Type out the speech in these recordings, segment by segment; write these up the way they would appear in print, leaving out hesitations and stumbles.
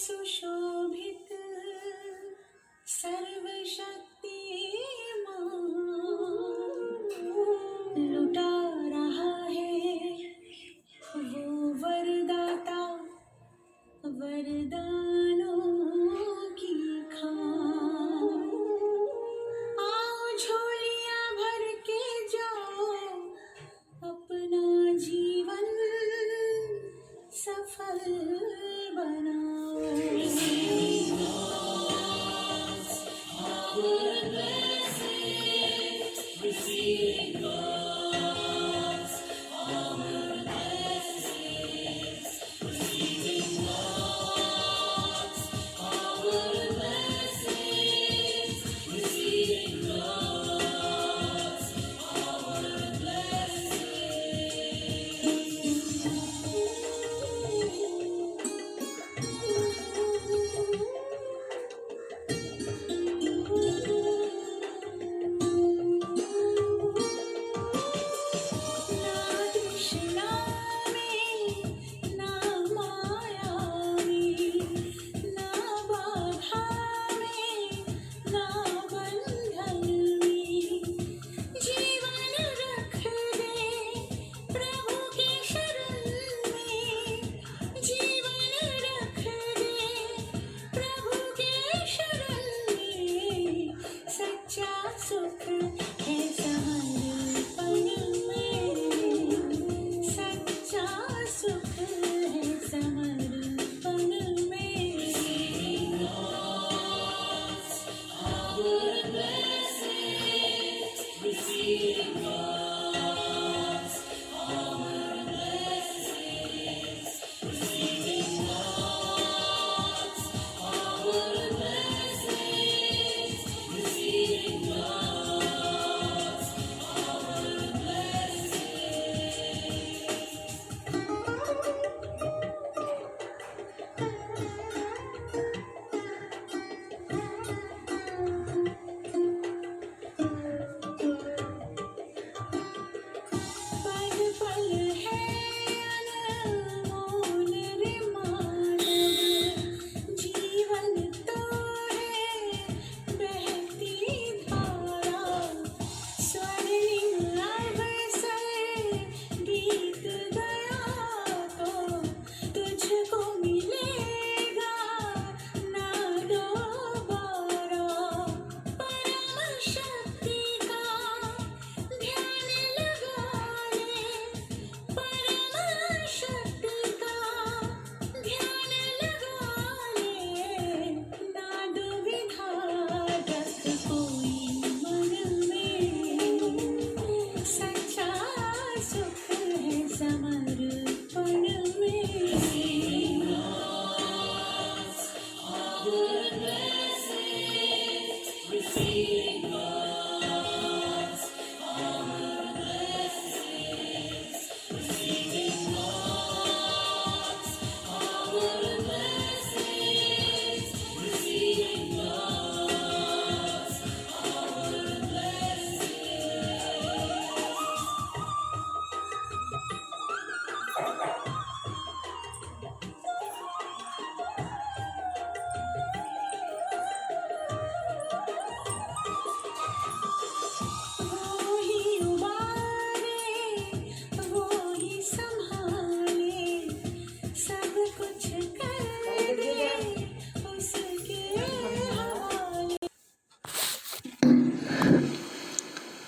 सुशोभित सर्वशक्तिमान लुटा रहा है वो वरदाता वरदानों की खान। आओ झोलियां भर के जाओ, अपना जीवन सफल बनाओ।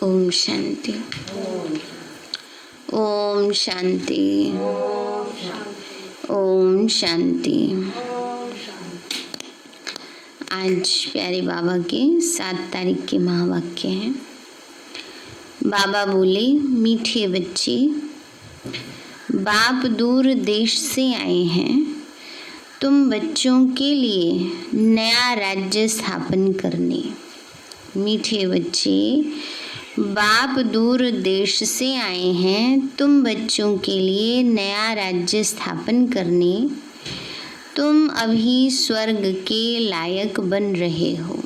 ओम शांति। ओम शांति। ओम शांति। आज प्यारे बाबा के 7 तारीख के महावाक्य हैं। बाबा बोले, मीठे बच्चे, बाप दूर देश से आए हैं तुम बच्चों के लिए नया राज्य स्थापन करने। मीठे बच्चे, बाप दूर देश से आए हैं तुम बच्चों के लिए नया राज्य स्थापन करने। तुम अभी स्वर्ग के लायक बन रहे हो।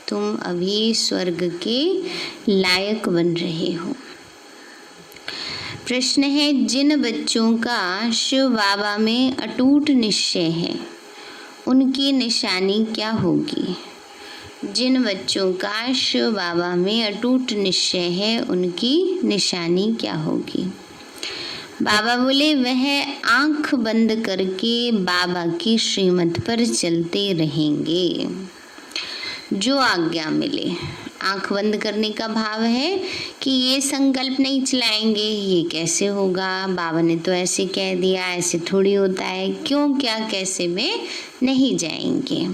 तुम अभी स्वर्ग के लायक बन रहे हो। प्रश्न है, जिन बच्चों का शिव बाबा में अटूट निश्चय है उनकी निशानी क्या होगी? जिन बच्चों का शिव बाबा में अटूट निश्चय है उनकी निशानी क्या होगी? बाबा बोले वह आंख बंद करके बाबा की श्रीमत पर चलते रहेंगे, जो आज्ञा मिले। आंख बंद करने का भाव है कि ये संकल्प नहीं चलाएंगे, ये कैसे होगा, बाबा ने तो ऐसे कह दिया, ऐसे थोड़ी होता है, क्यों क्या कैसे में नहीं जाएंगे।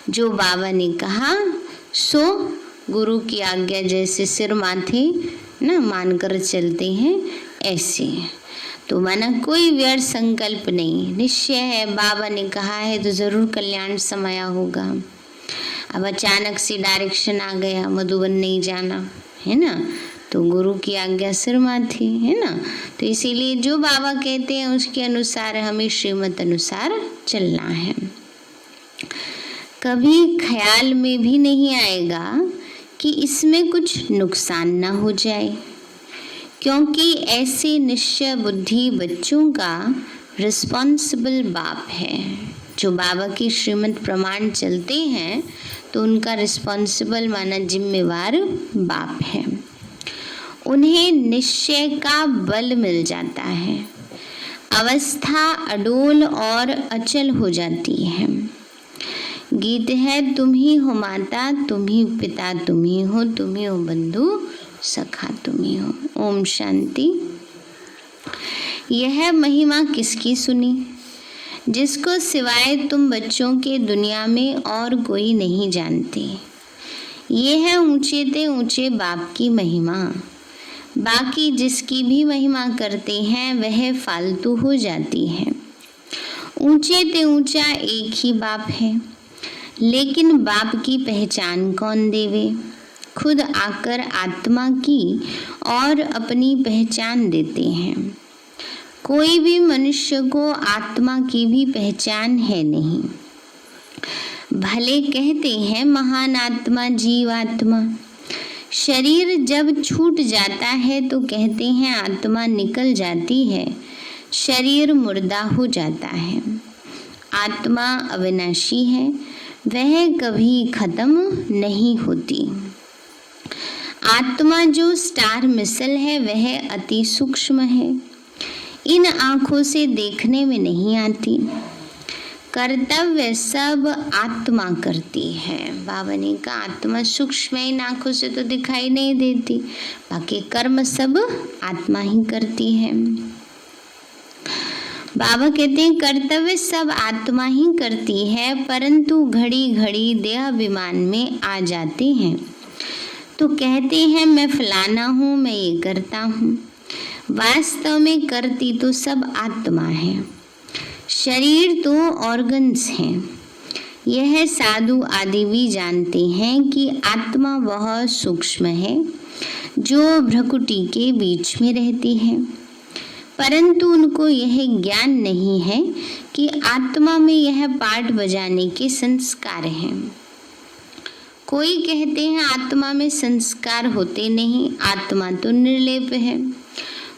जो बाबा ने कहा सो गुरु की आज्ञा जैसे सिर माथे ना मानकर चलते हैं ऐसे। तो माना कोई व्यर्थ संकल्प नहीं, निश्चय है बाबा ने कहा है तो जरूर कल्याण समाया होगा। अब अचानक से डायरेक्शन आ गया मधुबन नहीं जाना है ना, तो गुरु की आज्ञा सिर माथे है ना। तो इसीलिए जो बाबा कहते हैं उसके अनुसार हमें श्रीमत अनुसार चलना है। कभी ख्याल में भी नहीं आएगा कि इसमें कुछ नुकसान ना हो जाए, क्योंकि ऐसे निश्चय बुद्धि बच्चों का रिस्पॉन्सिबल बाप है। जो बाबा की श्रीमत प्रमाण चलते हैं तो उनका रिस्पॉन्सिबल माना जिम्मेवार बाप है। उन्हें निश्चय का बल मिल जाता है, अवस्था अडोल और अचल हो जाती है। गीत है तुम ही हो माता, तुम ही पिता, तुम ही हो बंधु सखा, तुम ही हो। ओम शांति। यह महिमा किसकी सुनी? जिसको सिवाय तुम बच्चों के दुनिया में और कोई नहीं जानते। ये है ऊंचे ते ऊंचे बाप की महिमा। बाकी जिसकी भी महिमा करते हैं वह फालतू हो जाती है। ऊंचे ते ऊंचा एक ही बाप है, लेकिन बाप की पहचान कौन देवे? खुद आकर आत्मा की और अपनी पहचान देते हैं। कोई भी मनुष्य को आत्मा की भी पहचान है नहीं। भले कहते हैं महान आत्मा जीवात्मा, शरीर जब छूट जाता है तो कहते हैं आत्मा निकल जाती है, शरीर मुर्दा हो जाता है। आत्मा अविनाशी है, वह कभी खत्म नहीं होती। आत्मा जो स्टार मिसल है वह अति सूक्ष्म है, इन आँखों से देखने में नहीं आती। कर्तव्य सब आत्मा करती है। बाबा ने कहा आत्मा सूक्ष्म है, इन आँखों से तो दिखाई नहीं देती, बाकी कर्म सब आत्मा ही करती है। बाबा कहते हैं कर्तव्य सब आत्मा ही करती है, परंतु घड़ी घड़ी देह अभिमान में आ जाते हैं तो कहते हैं मैं फलाना हूँ, मैं ये करता हूँ। वास्तव में करती तो सब आत्मा है, शरीर तो ऑर्गन्स हैं। यह साधु आदि भी जानते हैं कि आत्मा बहुत सूक्ष्म है जो भ्रकुटी के बीच में रहती है, परंतु उनको यह ज्ञान नहीं है कि आत्मा में यह पाठ बजाने के संस्कार हैं। कोई कहते हैं आत्मा में संस्कार होते नहीं, आत्मा तो निर्लेप है।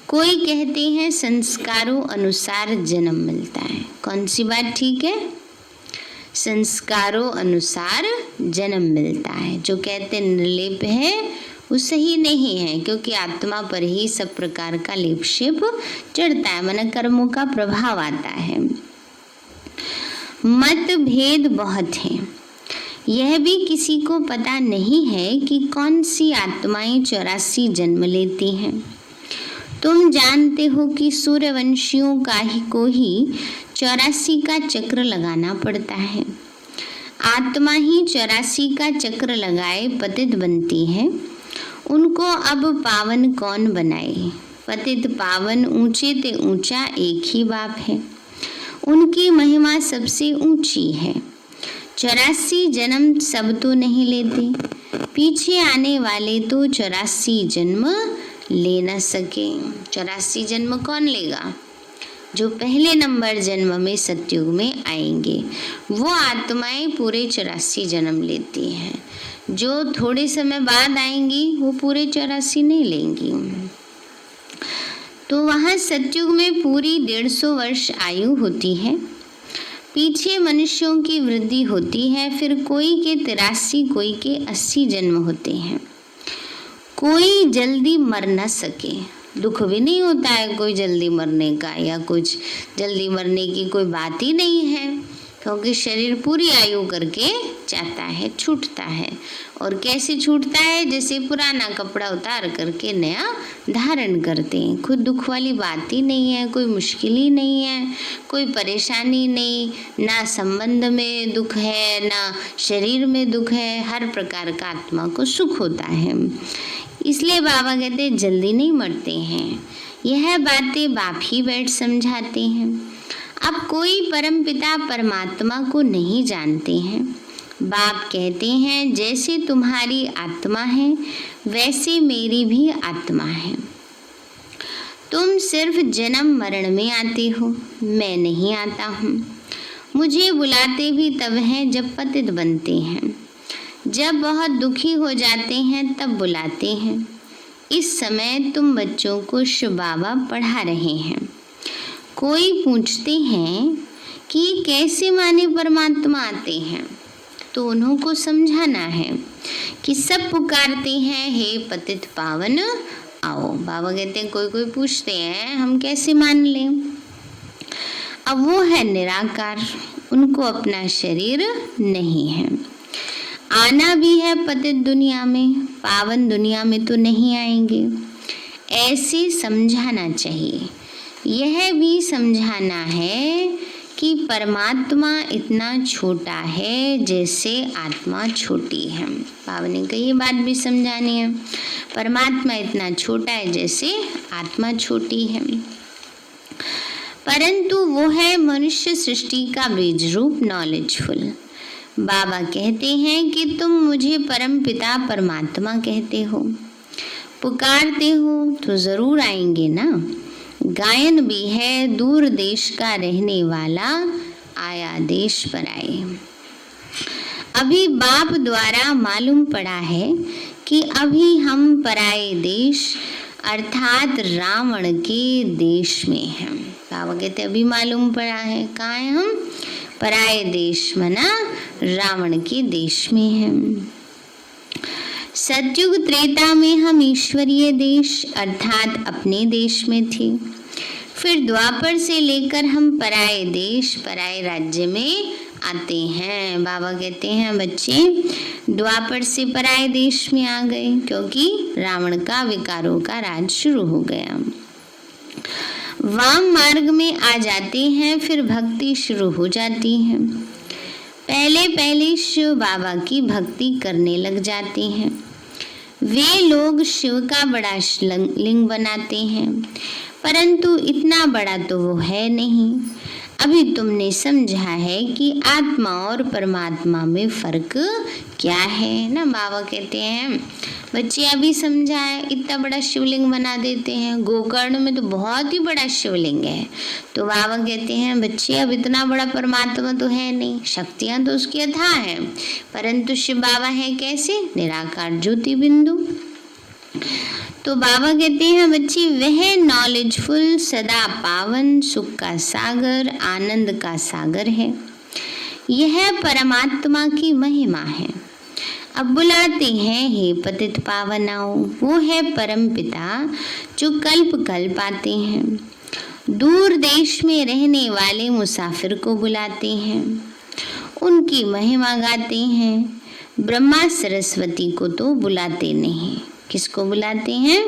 कोई कहते हैं संस्कारों अनुसार जन्म मिलता है। कौन सी बात ठीक है? संस्कारों अनुसार जन्म मिलता है। जो कहते निर्लेप है वो सही नहीं है, क्योंकि आत्मा पर ही सब प्रकार का लेप शेप चढ़ता है, मन कर्मों का प्रभाव आता है। मतभेद बहुत है। यह भी किसी को पता नहीं है कि कौन सी आत्माएं 84 जन्म लेती हैं। तुम जानते हो कि सूर्यवंशियों को ही 84 का चक्र लगाना पड़ता है। आत्मा ही 84 का चक्र लगाए पतित बनती है। उनको अब पावन कौन बनाए? पतित पावन ऊंचे ते ऊंचा एक ही बाप है। उनकी महिमा सबसे ऊंची है। 84 जन्म सब तो नहीं लेते, पीछे आने वाले तो 84 जन्म ले न सके। 84 जन्म कौन लेगा? जो पहले नंबर जन्म में सतयुग में आएंगे वो आत्माएं पूरे 84 जन्म लेती हैं। जो थोड़े समय बाद आएंगी वो पूरे 84 नहीं लेंगी। तो वहाँ सतयुग में पूरी 150 वर्ष आयु होती है। पीछे मनुष्यों की वृद्धि होती है, फिर कोई के 83, कोई के 80 जन्म होते हैं। कोई जल्दी मर न सके, दुख भी नहीं होता है कोई जल्दी मरने का, या कुछ जल्दी मरने की कोई बात ही नहीं है, क्योंकि शरीर पूरी आयु करके जाता है, छूटता है। और कैसे छूटता है? जैसे पुराना कपड़ा उतार करके नया धारण करते हैं। कोई दुख वाली बात ही नहीं है, कोई मुश्किल ही नहीं है, कोई परेशानी नहीं, ना संबंध में दुख है, ना शरीर में दुख है, हर प्रकार का आत्मा को सुख होता है। इसलिए बाबा कहते हैं जल्दी नहीं मरते हैं। यह बातें बाप ही बैठ समझाते हैं। अब कोई परमपिता परमात्मा को नहीं जानते हैं। बाप कहते हैं जैसे तुम्हारी आत्मा है वैसे मेरी भी आत्मा है। तुम सिर्फ जन्म मरण में आते हो, मैं नहीं आता हूँ। मुझे बुलाते भी तब हैं जब पतित बनते हैं, जब बहुत दुखी हो जाते हैं तब बुलाते हैं। इस समय तुम बच्चों को शिव बाबा पढ़ा रहे हैं। कोई पूछते हैं कि कैसे माने परमात्मा आते हैं, तो उन्हों को समझाना है कि सब पुकारते हैं हे पतित पावन आओ। बाबा कहते हैं कोई पूछते हैं हम कैसे मान लें। अब वो है निराकार, उनको अपना शरीर नहीं है। आना भी है पतित दुनिया में, पावन दुनिया में तो नहीं आएंगे। ऐसे समझाना चाहिए। यह भी समझाना है कि परमात्मा इतना छोटा है जैसे आत्मा छोटी है। बाबा ने कही बात भी समझानी है, परमात्मा इतना छोटा है जैसे आत्मा छोटी है। परंतु वो है मनुष्य सृष्टि का बीज रूप नॉलेजफुल। बाबा कहते हैं कि तुम मुझे परम पिता परमात्मा कहते हो, पुकारते हो तो जरूर आएंगे ना। गायन भी है दूर देश का रहने वाला आया देश पर आए। अभी बाप द्वारा मालूम पड़ा है कि अभी हम पराये देश अर्थात रावण के देश में हैं। बाबा कहते अभी मालूम पड़ा है, कहाँ हैं हम? पराये देश मना रावण के देश में हैं। सतयुग त्रेता में हम ईश्वरीय देश अर्थात अपने देश में थे। फिर द्वापर से लेकर हम पराये देश पराये राज्य में आते हैं। बाबा कहते हैं बच्चे द्वापर से पराये देश में आ गए, क्योंकि रावण का विकारों का राज शुरू हो गया। वाम मार्ग में आ जाते हैं, फिर भक्ति शुरू हो जाती है। पहले पहले शिव बाबा की भक्ति करने लग जाते हैं। वे लोग शिव का बड़ा लिंग बनाते हैं, परंतु इतना बड़ा तो वो है नहीं। अभी तुमने समझा है कि आत्मा और परमात्मा में फर्क क्या है ना। बाबा कहते हैं बच्चे अभी समझा है, इतना बड़ा शिवलिंग बना देते हैं। गोकर्ण में तो बहुत ही बड़ा शिवलिंग है। तो बाबा कहते हैं बच्चे अब इतना बड़ा परमात्मा तो है नहीं, शक्तियां तो उसकी अथाह हैं, परंतु शिव बाबा है कैसे? निराकार ज्योति बिंदु। तो बाबा कहते हैं बच्चे वह नॉलेजफुल सदा पावन सुख का सागर आनंद का सागर है। यह परमात्मा की महिमा है। अब बुलाते हैं हे पतित पावन आओ। वो है परम पिता जो कल्प कल्प आते हैं। दूर देश में रहने वाले मुसाफिर को बुलाते हैं, उनकी महिमा गाते हैं। ब्रह्मा सरस्वती को तो बुलाते नहीं। किसको बुलाते हैं?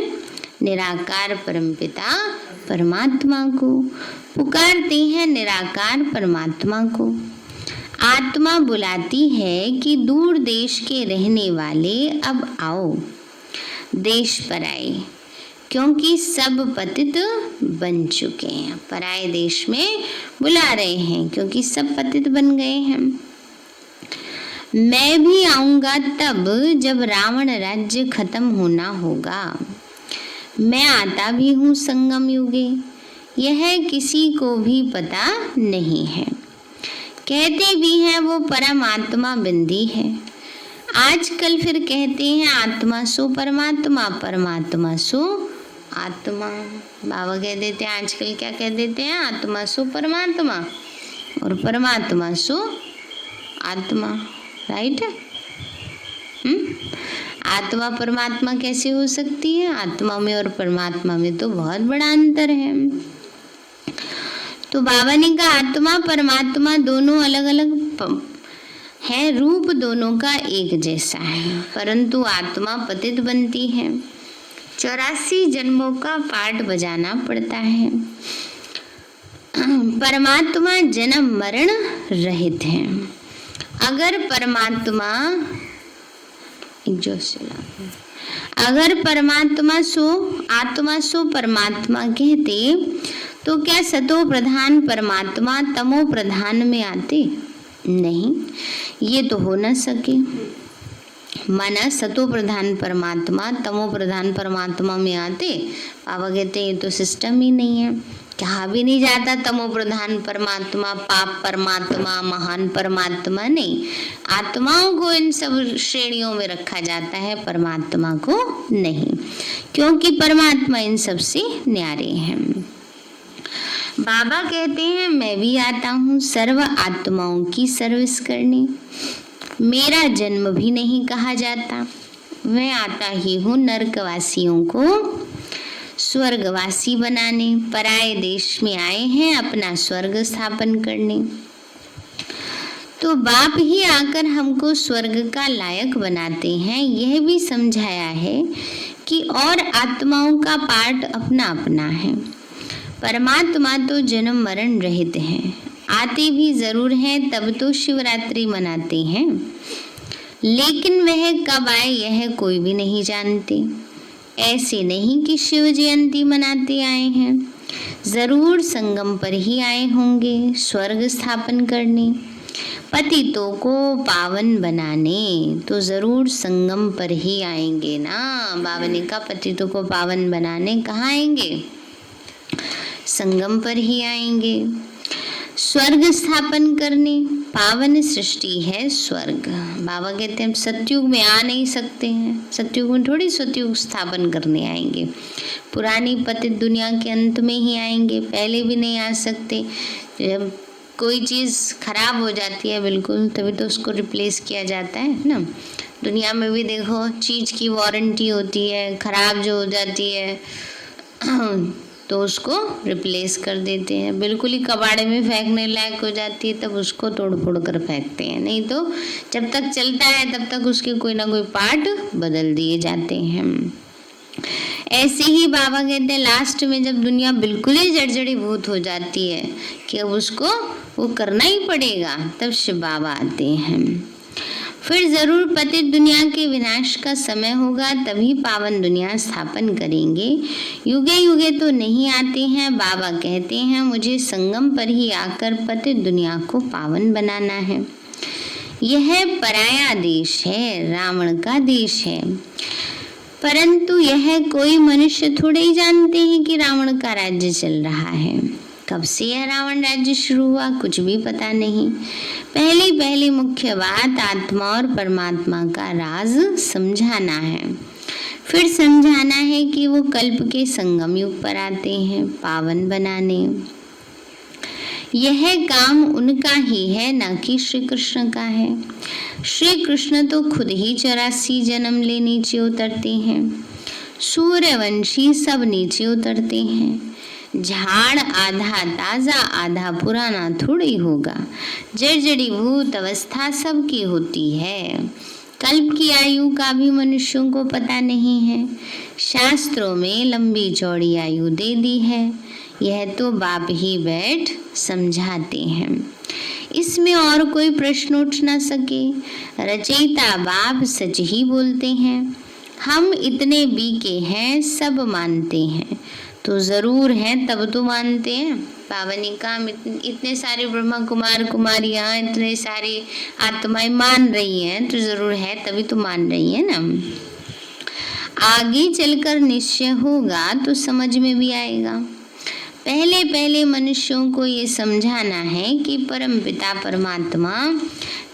निराकार परमपिता परमात्मा को पुकारते हैं, निराकार परमात्मा को। आत्मा बुलाती है कि दूर देश के रहने वाले अब आओ, देश पर आए, क्योंकि सब पतित बन चुके हैं। पराये देश में बुला रहे हैं क्योंकि सब पतित बन गए हैं। मैं भी आऊंगा तब जब रावण राज्य खत्म होना होगा। मैं आता भी हूँ संगम युगे, यह किसी को भी पता नहीं है। कहते भी हैं वो परमात्मा बिंदी है। आजकल फिर कहते हैं आत्मा सो परमात्मा, परमात्मा सो आत्मा। बाबा कह देते हैं आजकल क्या कह देते हैं? आत्मा सो परमात्मा। और परमात्मा सो आत्मा, राइट है। आत्मा परमात्मा कैसे हो सकती है? आत्मा में और परमात्मा में तो बहुत बड़ा अंतर है। तो बाबा ने कहा आत्मा परमात्मा दोनों अलग अलग है, रूप दोनों का एक जैसा है, परंतु आत्मा पतित बनती है। 84 जन्मों का पाठ बजाना पड़ता है। परमात्मा जन्म मरण रहित है। अगर परमात्मा सो आत्मा सो परमात्मा कहते तो क्या सतो प्रधान परमात्मा तमो प्रधान में आते? नहीं, ये तो हो न सके। माना सतो प्रधान परमात्मा तमो प्रधान परमात्मा में आते, बाबा कहते ये तो सिस्टम ही नहीं है। कहा भी नहीं जाता तमो प्रधान परमात्मा, पाप परमात्मा, महान परमात्मा नहीं। आत्माओं को इन सब श्रेणियों में रखा जाता है, परमात्मा को नहीं, क्योंकि परमात्मा इन सब से न्यारे हैं। बाबा कहते हैं मैं भी आता हूँ सर्व आत्माओं की सर्विस करने। मेरा जन्म भी नहीं कहा जाता, मैं आता ही हूँ नरकवासियों को स्वर्गवासी बनाने। पराये देश में आए हैं अपना स्वर्ग स्थापन करने, तो बाप ही आकर हमको स्वर्ग का लायक बनाते हैं। यह भी समझाया है कि और आत्माओं का पार्ट अपना अपना है। परमात्मा तो जन्म मरण रहित है, आते भी जरूर हैं, तब तो शिवरात्रि मनाते हैं, लेकिन वह कब आए यह कोई भी नहीं जानते। ऐसे नहीं कि शिव जयंती मनाते आए हैं, जरूर संगम पर ही आए होंगे स्वर्ग स्थापन करने। पतितों को पावन बनाने तो जरूर संगम पर ही आएंगे ना। बाबा ने कहा पतितों को पावन बनाने कहाँ आएंगे? संगम पर ही आएंगे। स्वर्ग स्थापन करने, पावन सृष्टि है स्वर्ग। बाबा कहते हैं हम सतयुग में आ नहीं सकते हैं, सतयुग में थोड़ी सतयुग स्थापन करने आएंगे, पुरानी पतित दुनिया के अंत में ही आएंगे, पहले भी नहीं आ सकते। जब कोई चीज़ खराब हो जाती है बिल्कुल, तभी तो उसको रिप्लेस किया जाता है ना। दुनिया में भी देखो चीज़ की वारंटी होती है, खराब जो हो जाती है तो उसको रिप्लेस कर देते हैं। बिल्कुल ही कबाड़े में फेंकने लायक हो जाती है तब उसको तोड़ फोड़ कर फेंकते हैं, नहीं तो जब तक चलता है तब तक उसके कोई ना कोई पार्ट बदल दिए जाते हैं। ऐसे ही बाबा कहते हैं लास्ट में जब दुनिया बिल्कुल ही जर्जरीभूत हो जाती है कि अब उसको वो करना ही पड़ेगा, तब शिव बाबा आते हैं। फिर जरूर पतित दुनिया के विनाश का समय होगा, तभी पावन दुनिया स्थापन करेंगे। युगे युगे तो नहीं आते हैं। बाबा कहते हैं मुझे संगम पर ही आकर पतित दुनिया को पावन बनाना है। यह पराया देश है, रावण का देश है, परंतु यह कोई मनुष्य थोड़े ही जानते हैं कि रावण का राज्य चल रहा है। कब से यह रावण राज्य शुरू हुआ कुछ भी पता नहीं। पहली मुख्य बात आत्मा और परमात्मा का राज समझाना है। फिर समझाना है कि वो कल्प के संगम युग पर आते हैं पावन बनाने। यह काम उनका ही है, ना कि श्री कृष्ण का है। श्री कृष्ण तो खुद ही 84 जन्म ले नीचे उतरते हैं। सूर्यवंशी सब नीचे उतरते हैं। झाड़ आधा ताजा आधा पुराना थोड़ी होगा, जर्जरीभूत अवस्था सबकी होती है। कल्प की आयु का भी मनुष्यों को पता नहीं है। शास्त्रों में लंबी चौड़ी आयु दे दी है, यह तो बाप ही बैठ समझाते हैं। इसमें और कोई प्रश्न उठ न सके। रचयिता बाप सच ही बोलते हैं। हम इतने बीके हैं सब मानते हैं, तो जरूर है तब तो मानते हैं। बाबा ने कहा इतने सारे ब्रह्मा कुमार कुमारियाँ, इतने सारे आत्माएं मान रही हैं, तो जरूर है तभी तो मान रही है ना। आगे चलकर निश्चय होगा तो समझ में भी आएगा। पहले मनुष्यों को ये समझाना है कि परमपिता परमात्मा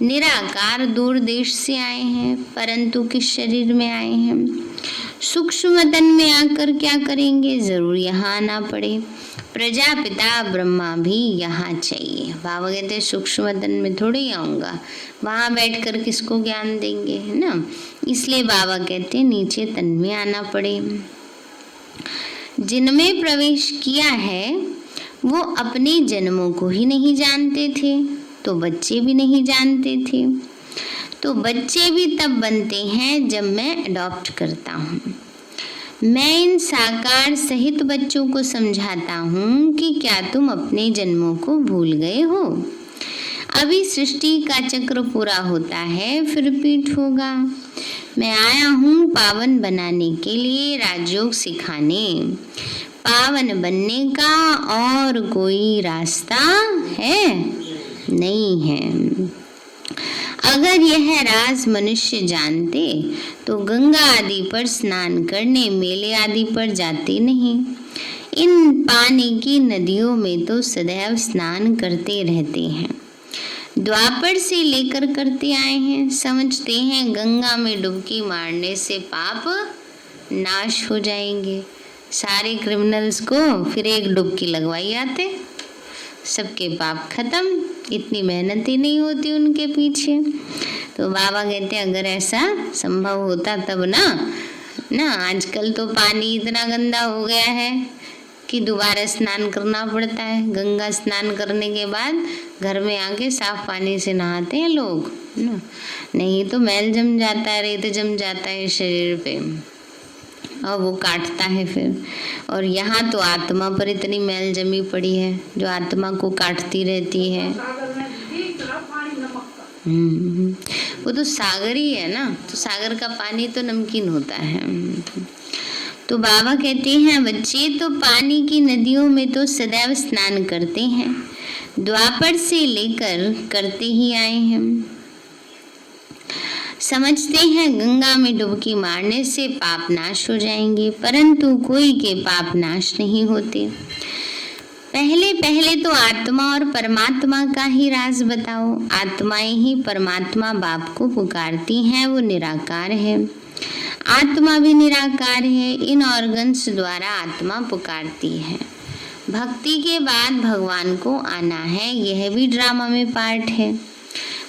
निराकार दूर देश से आए हैं, परंतु किस शरीर में आए हैं। सूक्ष्म तन में आकर क्या करेंगे, जरूर यहाँ आना पड़े। प्रजापिता ब्रह्मा भी यहाँ चाहिए। बाबा कहते हैं सूक्ष्म तन में थोड़े ही आऊँगा, वहाँ बैठकर किसको ज्ञान देंगे, है ना। इसलिए बाबा कहते हैं नीचे तन में आना पड़े। जिनमें प्रवेश किया है वो अपने जन्मों को ही नहीं जानते थे, तो बच्चे भी नहीं जानते थे। तो बच्चे भी तब बनते हैं जब मैं अडॉप्ट करता हूँ। मैं इन साकार सहित बच्चों को समझाता हूँ कि क्या तुम अपने जन्मों को भूल गए हो। अभी सृष्टि का चक्र पूरा होता है, फिर रिपीट होगा। मैं आया हूँ पावन बनाने के लिए, राजयोग सिखाने। पावन बनने का और कोई रास्ता है नहीं है। अगर यह राज मनुष्य जानते तो गंगा आदि पर स्नान करने, मेले आदि पर जाते नहीं। इन पानी की नदियों में तो सदैव स्नान करते रहते हैं। द्वापर से लेकर करते आए हैं। समझते हैं गंगा में डुबकी मारने से पाप नाश हो जाएंगे। सारे क्रिमिनल्स को फिर एक डुबकी लगवाई आते, सबके पाप खत्म। इतनी मेहनत ही नहीं होती उनके पीछे। तो बाबा कहते हैं अगर ऐसा संभव होता तब ना आजकल तो पानी इतना गंदा हो गया है कि दोबारा स्नान करना पड़ता है। गंगा स्नान करने के बाद घर में आके साफ पानी से नहाते हैं लोग, ना। नहीं तो मैल जम जाता है, रेत जम जाता है शरीर पे और वो काटता है फिर। और यहाँ तो आत्मा पर इतनी मैल जमी पड़ी है जो आत्मा को काटती रहती है। वो तो सागर ही है ना, तो सागर का पानी तो नमकीन होता है। तो बाबा कहते हैं बच्चे तो पानी की नदियों में तो सदैव स्नान करते हैं, द्वापर से लेकर करते ही आए हैं। समझते हैं गंगा में डुबकी मारने से पाप नाश हो जाएंगे, परंतु कोई के पाप नाश नहीं होते। पहले पहले तो आत्मा और परमात्मा का ही राज बताओ। आत्माएं ही परमात्मा बाप को पुकारती हैं, वो निराकार है। आत्मा भी निराकार है, इन ऑर्गन्स द्वारा आत्मा पुकारती है। भक्ति के बाद भगवान को आना है, यह भी ड्रामा में पार्ट है।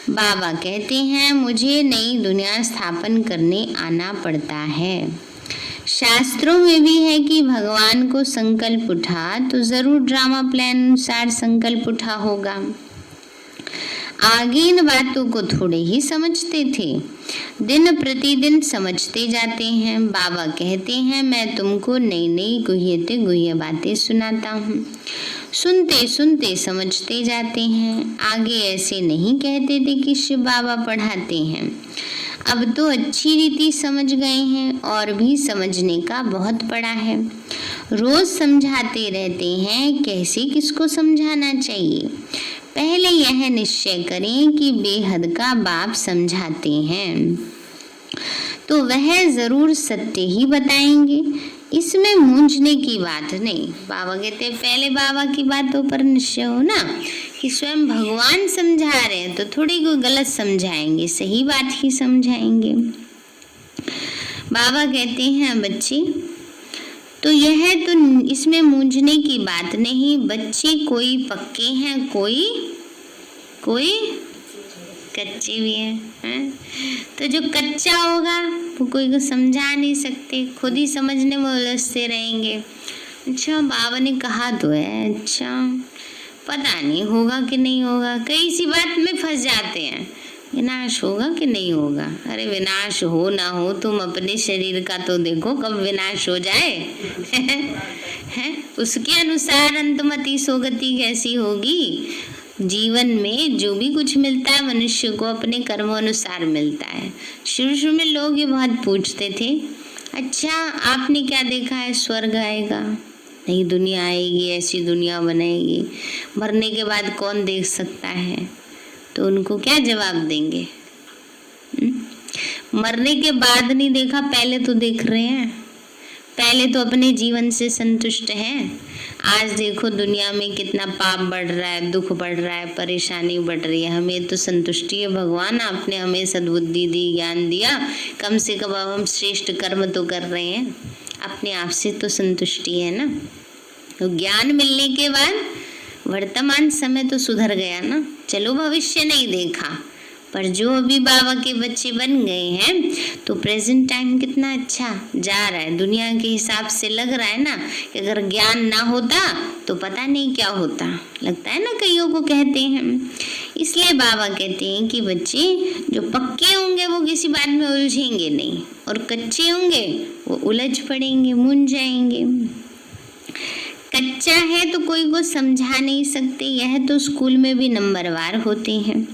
बाबा कहते हैं मुझे नई दुनिया स्थापन करने आना पड़ता है। शास्त्रों में भी है कि भगवान को संकल्प उठा तो जरूर ड्रामा प्लान अनुसार संकल्प उठा होगा। आगे इन बातों को थोड़े ही समझते थे, दिन प्रतिदिन समझते जाते हैं। बाबा कहते हैं मैं तुमको नई नई गुह्य बातें सुनाता हूँ, सुनते सुनते समझते जाते हैं। आगे ऐसे नहीं कहते थे कि शिव बाबा पढ़ाते हैं, अब तो अच्छी रीति समझ गए हैं और भी समझने का बहुत पड़ा है। रोज समझाते रहते हैं, कैसे किसको समझाना चाहिए। पहले यह निश्चय करें कि बेहद का बाप समझाते हैं तो वह जरूर सत्य ही बताएंगे, इसमें मूंझने की बात नहीं। बाबा कहते हैं पहले बाबा की बातों पर निश्चय हो ना कि स्वयं भगवान समझा रहे हैं तो थोड़ी कोई गलत समझाएंगे, सही बात ही समझाएंगे। बाबा कहते हैं बच्चे तो यह तो इसमें मूंझने की बात नहीं। बच्चे कोई पक्के हैं, कोई कच्चे भी हैं। तो जो कच्चा होगा वो कोई को समझा नहीं सकते, खुद ही समझने में उलझते रहेंगे। अच्छा बाबा ने कहा तो है, अच्छा पता नहीं होगा कि नहीं होगा। कई सी बात में फंस जाते हैं, विनाश होगा कि नहीं होगा। अरे विनाश हो ना हो तुम अपने शरीर का तो देखो कब विनाश हो जाए है उसके अनुसार अंतमति सोगति कैसी होगी। जीवन में जो भी कुछ मिलता है मनुष्य को अपने कर्मों अनुसार मिलता है। शुरू में लोग ये बहुत पूछते थे, अच्छा आपने क्या देखा है, स्वर्ग आएगा, नई दुनिया आएगी, ऐसी दुनिया बनेगी, मरने के बाद कौन देख सकता है। तो उनको क्या जवाब देंगे, मरने के बाद नहीं देखा, पहले तो देख रहे हैं, पहले तो अपने जीवन से संतुष्ट हैं। आज देखो दुनिया में कितना पाप बढ़ रहा है, दुख बढ़ रहा है, परेशानी बढ़ रही है। हमें तो संतुष्टि है भगवान, आपने हमें सद्बुद्धि दी, ज्ञान दिया, कम से कम अब हम श्रेष्ठ कर्म तो कर रहे हैं, अपने आप से तो संतुष्टि है ना। तो ज्ञान मिलने के बाद वर्तमान समय तो सुधर गया ना। चलो भविष्य नहीं देखा, पर जो अभी बाबा के बच्चे बन गए हैं तो प्रेजेंट टाइम कितना अच्छा जा रहा है। दुनिया के हिसाब से लग रहा है ना कि अगर ज्ञान ना होता तो पता नहीं क्या होता, लगता है ना कईयों को कहते हैं। इसलिए बाबा कहते हैं कि बच्चे जो पक्के होंगे वो किसी बात में उलझेंगे नहीं, और कच्चे होंगे वो उलझ पड़ेंगे, मूंझ जाएंगे। कच्चा है तो कोई को समझा नहीं सकते, यह तो स्कूल में भी नंबरवार होते हैं।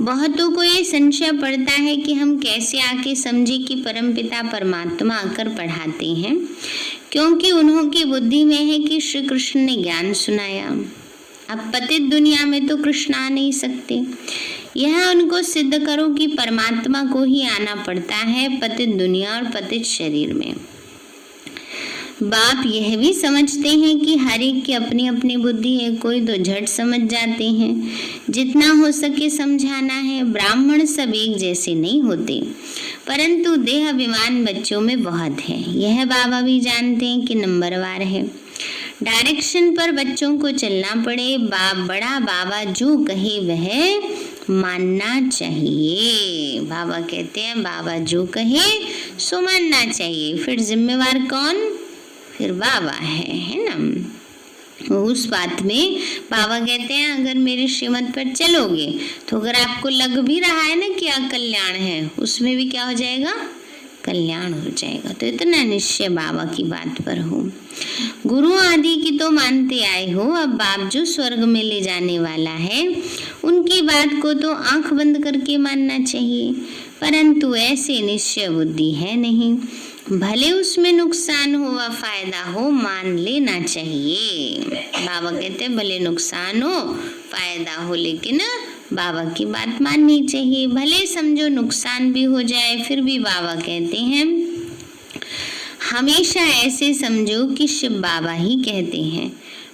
बहुतों को ये संशय पड़ता है कि हम कैसे आके समझे कि परमपिता परमात्मा आकर पढ़ाते हैं, क्योंकि उन्हों की बुद्धि में है कि श्री कृष्ण ने ज्ञान सुनाया। अब पतित दुनिया में तो कृष्ण आ नहीं सकते, यह उनको सिद्ध करो कि परमात्मा को ही आना पड़ता है पतित दुनिया और पतित शरीर में। बाप यह भी समझते हैं कि हर एक की अपनी अपनी बुद्धि है, कोई तो झट समझ जाते हैं, जितना हो सके समझाना है। ब्राह्मण सब एक जैसे नहीं होते, परंतु देह अभिमान बच्चों में बहुत है, यह बाबा भी जानते हैं कि नंबरवार है। डायरेक्शन पर बच्चों को चलना पड़े, बड़ा बाबा जो कहे वह मानना चाहिए। बाबा कहते हैं बाबा जो कहे सो मानना चाहिए। फिर जिम्मेवार कौन? फिर बाबा है ना। उस बात में बाबा कहते हैं अगर मेरे श्रीमत पर चलोगे तो अगर आपको लग भी रहा है ना कि अकल्याण है, उसमें भी क्या हो जाएगा? कल्याण हो जाएगा। तो इतना निश्चय बाबा की बात पर हो। गुरु आदि की तो मानते आए हो, अब बाप जो स्वर्ग में ले जाने वाला है उनकी बात को तो आंख बंद करके मानना चाहिए, परंतु ऐसे निश्चय बुद्धि है नहीं। भले उसमें नुकसान हो व फायदा हो, मान लेना चाहिए। बाबा कहते हैं भले नुकसान हो फायदा हो, लेकिन बाबा की बात माननी चाहिए। भले समझो नुकसान भी हो जाए, फिर भी बाबा कहते हैं हमेशा ऐसे समझो कि शिव बाबा ही कहते हैं,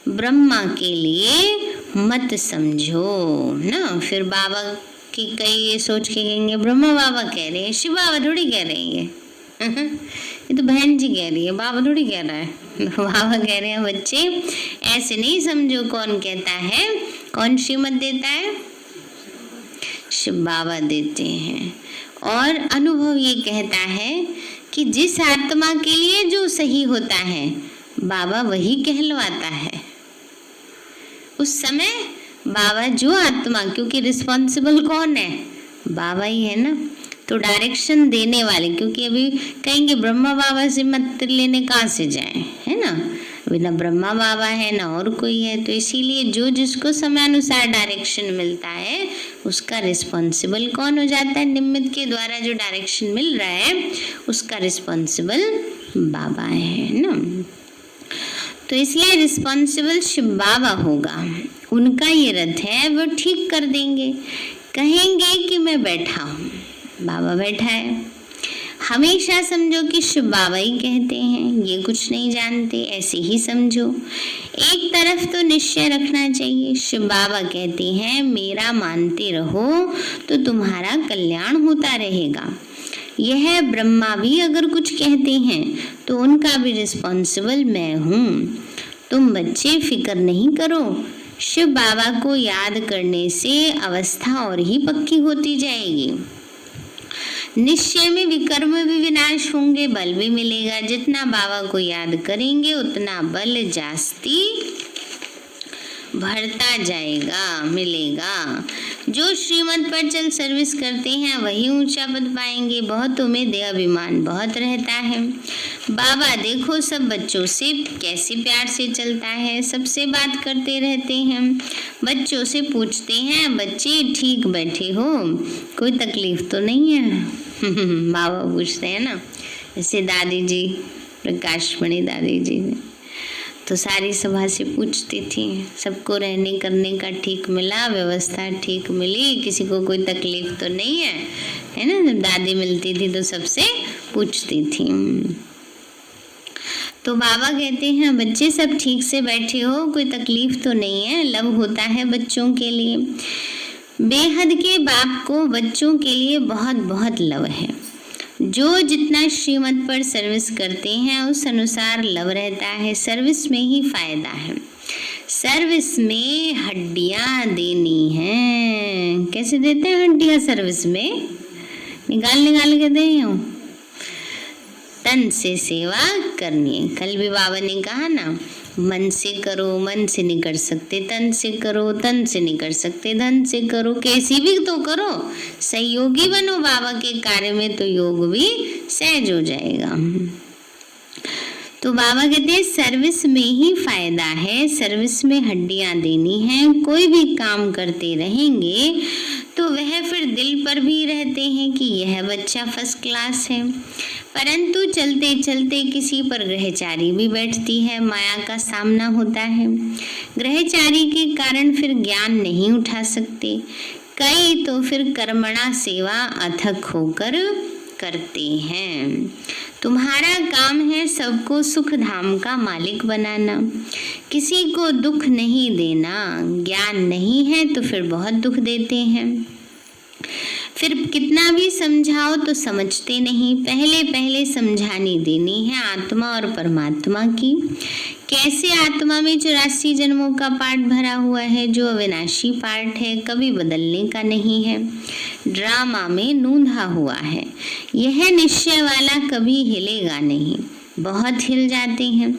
ब्रह्मा के लिए मत समझो ना। फिर बाबा की कई ये सोच के कहेंगे ब्रह्मा बाबा कह रहे हैं, शिव बाबा थोड़ी कह रहे हैं, ये तो बहन जी कह रही है, बाबा थोड़ी कह रहा है। बाबा कह रहे हैं बच्चे ऐसे नहीं समझो। कौन कहता है? कौन श्रीमत देता है? शिव बाबा देते हैं। और अनुभव ये कहता है कि जिस आत्मा के लिए जो सही होता है बाबा वही कहलवाता है। उस समय बाबा जो आत्मा, क्योंकि रिस्पॉन्सिबल कौन है? बाबा ही है ना। तो डायरेक्शन देने वाले, क्योंकि अभी कहेंगे ब्रह्मा बाबा से मत लेने कहाँ से जाए, है ना। अभी ना ब्रह्मा बाबा है ना और कोई है, तो इसीलिए जो जिसको समयानुसार डायरेक्शन मिलता है उसका रिस्पॉन्सिबल कौन हो जाता है? निमित्त के द्वारा जो डायरेक्शन मिल रहा है उसका रिस्पॉन्सिबल बाबा है ना। तो इसलिए रिस्पॉन्सिबल शिव बाबा होगा, उनका ये रथ है, वो ठीक कर देंगे। कहेंगे कि मैं बैठा हूँ, बाबा बैठा है। हमेशा समझो कि शिव बाबा ही कहते हैं, ये कुछ नहीं जानते, ऐसे ही समझो। एक तरफ तो निश्चय रखना चाहिए, शिव बाबा कहते हैं मेरा मानते रहो तो तुम्हारा कल्याण होता रहेगा। यह ब्रह्मा भी अगर कुछ कहते हैं तो उनका भी रिस्पॉन्सिबल मैं हूँ। तुम बच्चे फिक्र नहीं करो, शिव बाबा को याद करने से अवस्था और ही पक्की होती जाएगी। निश्चय में विकर्म भी विनाश होंगे, बल भी मिलेगा। जितना बाबा को याद करेंगे उतना बल जास्ती बढ़ता जाएगा, मिलेगा। जो श्रीमत पर चल सर्विस करते हैं वही ऊंचा पद पाएंगे। बहुतों में देहाभिमान बहुत रहता है। बाबा देखो सब बच्चों से कैसे प्यार से चलता है, सबसे बात करते रहते हैं। बच्चों से पूछते हैं बच्चे ठीक बैठे हो, कोई तकलीफ तो नहीं है? बाबा पूछते हैं ना। जैसे दादी जी, प्रकाशमणि दादी जी तो सारी सभा से पूछती थी, सबको रहने करने का ठीक मिला, व्यवस्था ठीक मिली, किसी को कोई तकलीफ तो नहीं है ना। जब दादी मिलती थी तो सबसे पूछती थी। तो बाबा कहते हैं बच्चे सब ठीक से बैठे हो, कोई तकलीफ तो नहीं है। लव होता है बच्चों के लिए। बेहद के बाप को बच्चों के लिए बहुत बहुत लव है। जो जितना श्रीमत पर सर्विस करते हैं उस अनुसार लव रहता है। सर्विस में ही फायदा है। सर्विस में हड्डियां देनी हैं। कैसे देते हैं हड्डियां सर्विस में? निकाल निकाल के दे हूँ। तन से सेवा करनी है। कल भी बाबा ने कहा ना, मन से करो, मन से नहीं कर सकते, तन से करो, तन से नहीं कर सकते, धन से करो। कैसी भी तो करो, सहयोगी बनो बाबा के कार्य में, तो योग भी सहज हो जाएगा। तो बाबा कहते हैं सर्विस में ही फायदा है। सर्विस में हड्डियां देनी हैं। कोई भी काम करते रहेंगे तो वह फिर दिल पर भी रहते हैं कि यह बच्चा फर्स्ट क्लास है। परंतु चलते चलते किसी पर ग्रहचारी भी बैठती है, माया का सामना होता है। ग्रहचारी के कारण फिर ज्ञान नहीं उठा सकते। कई तो फिर कर्मणा सेवा अथक होकर करते हैं। तुम्हारा काम है सबको सुख धाम का मालिक बनाना, किसी को दुख नहीं देना। ज्ञान नहीं है तो फिर बहुत दुख देते हैं। फिर कितना भी समझाओ तो समझते नहीं। पहले पहले समझानी देनी है आत्मा और परमात्मा की। कैसे आत्मा में 84 जन्मों का पार्ट भरा हुआ है, जो अविनाशी पार्ट है, कभी बदलने का नहीं है। ड्रामा में नूंधा हुआ है। यह निश्चय वाला कभी हिलेगा नहीं। बहुत हिल जाते हैं।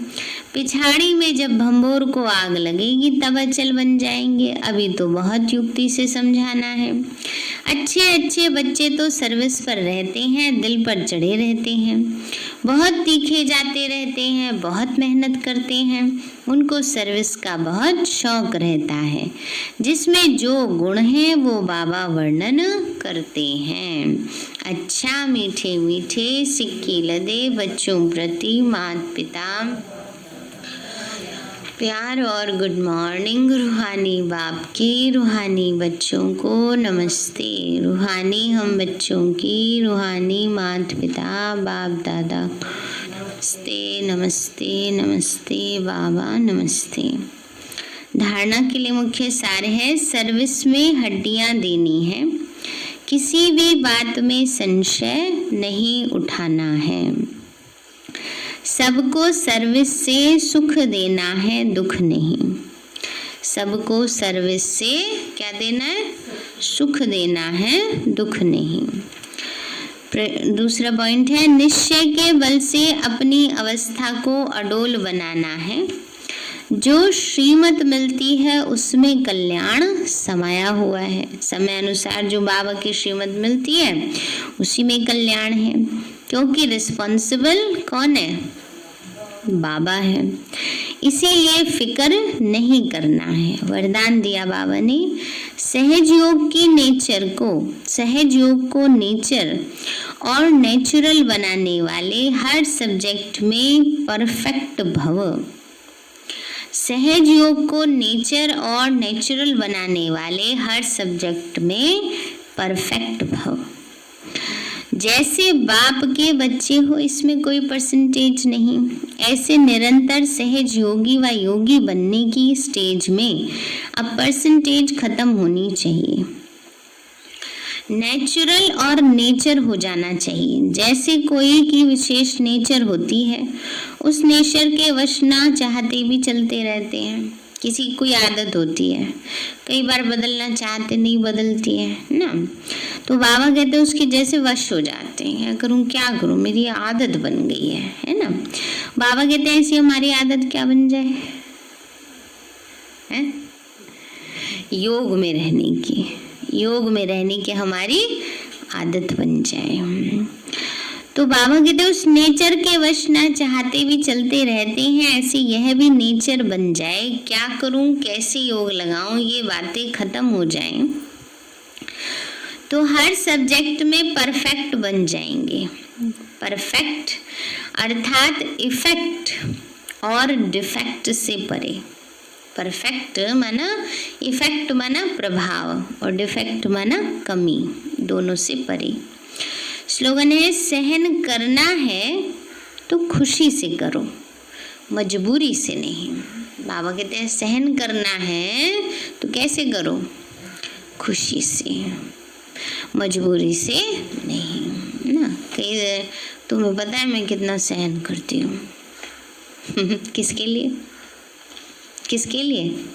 पिछाड़ी में जब भंबोर को आग लगेगी तब अचल बन जाएंगे। अभी तो बहुत युक्ति से समझाना है। अच्छे अच्छे बच्चे तो सर्विस पर रहते हैं, दिल पर चढ़े रहते हैं, बहुत तीखे जाते रहते हैं, बहुत मेहनत करते हैं। उनको सर्विस का बहुत शौक रहता है। जिसमें जो गुण है वो बाबा वर्णन करते हैं। अच्छा मीठे मीठे सिक्की लदे बच्चों प्रति माता पिता प्यार और गुड मॉर्निंग। रूहानी बाप की रूहानी बच्चों को नमस्ते। रूहानी हम बच्चों की रूहानी माता पिता बाप दादा नमस्ते नमस्ते नमस्ते बाबा नमस्ते। धारणा के लिए मुख्य सार है सर्विस में हड्डियां देनी है। किसी भी बात में संशय नहीं उठाना है। सबको सर्विस से सुख देना है, दुख नहीं। सबको सर्विस से क्या देना है? सुख देना है, दुख नहीं। दूसरा पॉइंट है निश्चय के बल से अपनी अवस्था को अडोल बनाना है। जो श्रीमत मिलती है उसमें कल्याण समाया हुआ है। समय अनुसार जो बाबा की श्रीमत मिलती है उसी में कल्याण है, क्योंकि रिस्पॉन्सिबल कौन है? बाबा है। इसीलिए फिक्र नहीं करना है। वरदान दिया बाबा ने सहज योग की नेचर को, सहज योग को नेचर और नेचुरल बनाने वाले हर सब्जेक्ट में परफेक्ट भव। सहज योग को नेचर और नेचुरल बनाने वाले हर सब्जेक्ट में परफेक्ट भव। जैसे बाप के बच्चे हो, इसमें कोई परसेंटेज नहीं। ऐसे निरंतर सहज योगी व योगी बनने की स्टेज में अब परसेंटेज खत्म होनी चाहिए। नेचुरल और नेचर हो जाना चाहिए। जैसे कोई की विशेष नेचर होती है, उस नेचर के वश ना चाहते भी चलते रहते हैं। किसी की कोई आदत होती है, कई बार बदलना चाहते नहीं बदलती है ना। तो बाबा कहते हैं उसके जैसे वश हो जाते हैं। करूं क्या करूं, मेरी आदत बन गई है ना। बाबा कहते हैं ऐसी हमारी आदत क्या बन जाए? है योग में रहने की, योग में रहने की हमारी आदत बन जाए। तो बाबा कहते हैं उस नेचर के वश ना चाहते भी चलते रहते हैं, ऐसे यह भी नेचर बन जाए। क्या करूं, कैसे योग लगाऊं, ये बातें खत्म हो जाएं तो हर सब्जेक्ट में परफेक्ट बन जाएंगे। परफेक्ट अर्थात इफेक्ट और डिफेक्ट से परे। परफेक्ट माना इफेक्ट माना प्रभाव और डिफेक्ट माना कमी, दोनों से परे। स्लोगन है सहन करना है तो खुशी से करो। मजबूरी से नहीं। बाबा कहते हैं सहन करना है तो कैसे करो, खुशी से, मजबूरी से नहीं ना। कई तुम्हें पता है मैं कितना सहन करती हूँ किसके लिए, किसके लिए?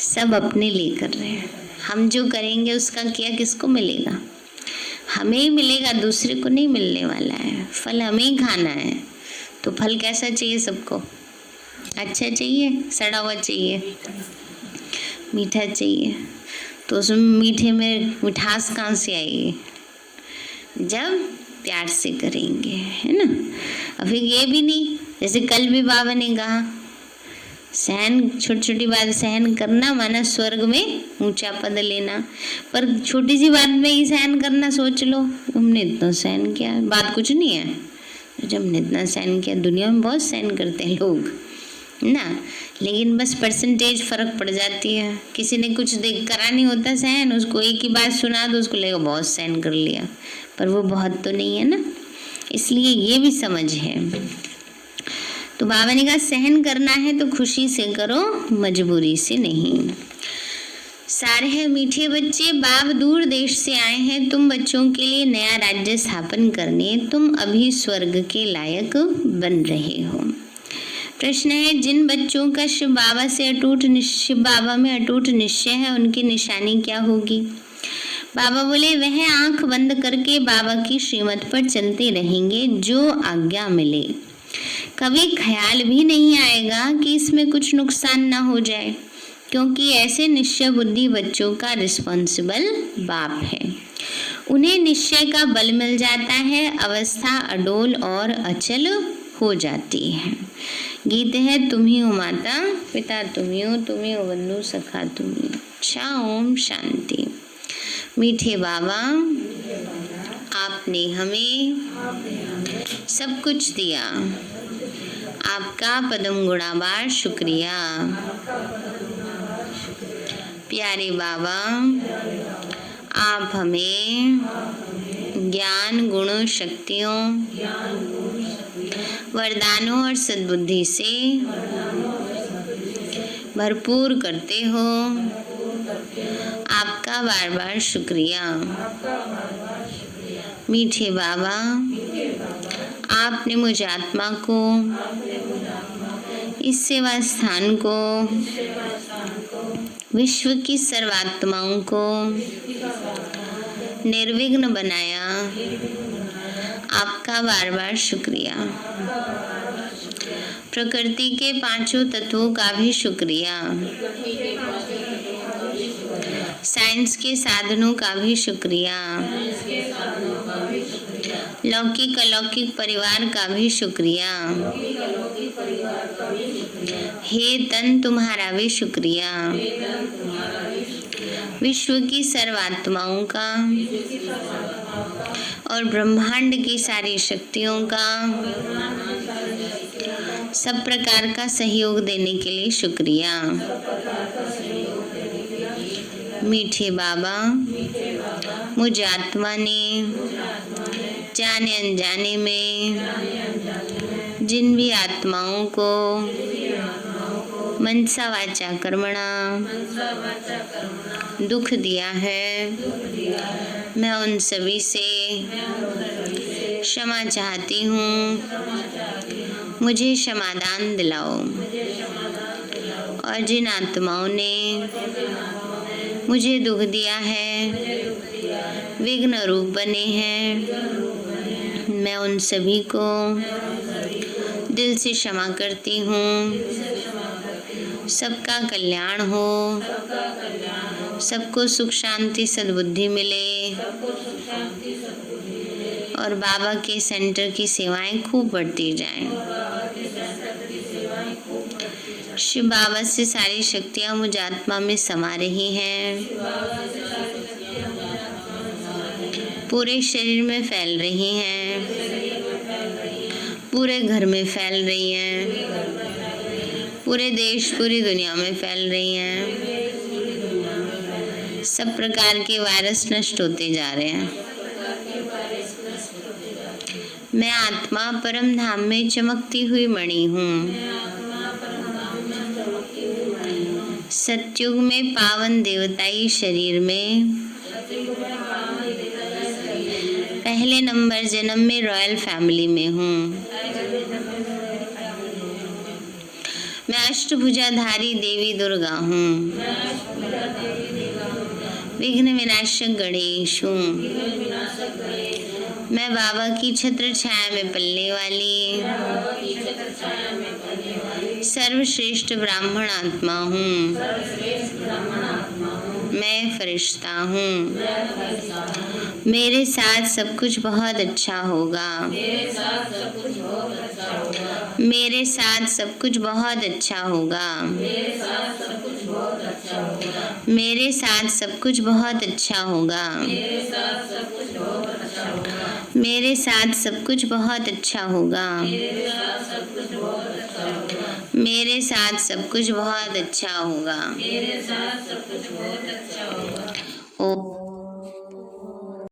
सब अपने लिए कर रहे हैं। हम जो करेंगे उसका क्या किसको मिलेगा? हमें ही मिलेगा, दूसरे को नहीं मिलने वाला है। फल हमें ही खाना है, तो फल कैसा चाहिए सबको? अच्छा चाहिए, सड़ा हुआ चाहिए, मीठा चाहिए। तो उसमें मीठे में मिठास कहाँ से आएगी? जब प्यार से करेंगे, है ना। अभी ये भी नहीं, जैसे कल भी बाबा ने कहा सहन, छोटी छोटी बात सहन करना माना स्वर्ग में ऊंचा पद लेना। पर छोटी सी बात में ही सहन करना, सोच लो हमने इतना सहन किया, बात कुछ नहीं है। जब हमने इतना सहन किया, दुनिया में बहुत सहन करते हैं लोग ना, लेकिन बस परसेंटेज फर्क पड़ जाती है। किसी ने कुछ देख करा नहीं होता सहन, उसको एक ही बात सुना दो उसको लगेगा बहुत सहन कर लिया, पर वो बहुत तो नहीं है ना। इसलिए ये भी समझ है। तो बाबा ने कहा सहन करना है तो खुशी से करो, मजबूरी से नहीं। सारे हैं मीठे बच्चे, बाप दूर देश से आए हैं तुम बच्चों के लिए नया राज्य स्थापन करने। तुम अभी स्वर्ग के लायक बन रहे हो। प्रश्न है, जिन बच्चों का शिव बाबा में अटूट निश्चय है उनकी निशानी क्या होगी? बाबा बोले वह आंख बंद करके बाबा की श्रीमत पर चलते रहेंगे, जो आज्ञा मिले। कभी ख्याल भी नहीं आएगा कि इसमें कुछ नुकसान ना हो जाए, क्योंकि ऐसे निश्चय बुद्धि बच्चों का रिस्पॉन्सिबल बाप है। उन्हें निश्चय का बल मिल जाता है, अवस्था अडोल और अचल हो जाती है। गीत है, तुम ही हो माता पिता, तुम ही हो बंधु सखा तुम ही। अच्छा, ओम शांति। मीठे बाबा, आपने हमें सब कुछ दिया, आपका पदम गुणाबार शुक्रिया। प्यारे बाबा, आप हमें ज्ञान, गुणों, शक्तियों, वरदानों और सद्बुद्धि से भरपूर करते हो। आपका बार बार शुक्रिया। मीठे बाबा, आपने मुझे आत्मा को, इस सेवा स्थान को, विश्व की सर्वात्माओं को निर्विघ्न बनाया। आपका बार बार शुक्रिया। प्रकृति के पांचों तत्वों का भी शुक्रिया। साइंस के साधनों का भी शुक्रिया। लौकिक अलौकिक परिवार का भी शुक्रिया। हे तन, तुम्हारा भी शुक्रिया। विश्व की सर्वात्माओं का और ब्रह्मांड की सारी शक्तियों का सब प्रकार का सहयोग देने के लिए शुक्रिया। मीठे बाबा, मुझे आत्मा ने जाने अनजाने में जिन भी आत्माओं को मनसा वाचा कर्मणा दुख दिया है, मैं उन सभी से क्षमा चाहती हूँ। मुझे क्षमादान दिलाओ। और जिन आत्माओं ने मुझे दुख दिया है, विघ्न रूप बने हैं, मैं उन सभी को दिल से क्षमा करती हूँ। सबका कल्याण हो, सबको सुख शांति सद्बुद्धि मिले और बाबा के सेंटर की सेवाएं खूब बढ़ती जाएं। शिव बाबा से सारी शक्तियाँ मुझ आत्मा में समा रही हैं, पूरे शरीर में फैल रही हैं, पूरे घर में फैल रही हैं, पूरे देश पूरी दुनिया में फैल रही हैं। सब प्रकार के वायरस नष्ट होते जा रहे हैं। मैं आत्मा परम धाम में चमकती हुई मणि हूँ। सतयुग में पावन देवताई शरीर में पहले नंबर जन्म में रॉयल फैमिली में हूँ। मैं अष्टभुजाधारी देवी दुर्गा हूँ। विघ्न विनाशक गणेश हूँ। मैं बाबा की छत्र छाया में पलने वाली सर्वश्रेष्ठ ब्राह्मण आत्मा हूँ। मैं फरिश्ता हूँ। मेरे साथ सब कुछ बहुत अच्छा होगा। मेरे साथ सब कुछ बहुत अच्छा होगा। मेरे साथ सब कुछ बहुत अच्छा होगा। मेरे साथ सब कुछ बहुत अच्छा होगा। मेरे साथ सब कुछ बहुत अच्छा होगा। ओ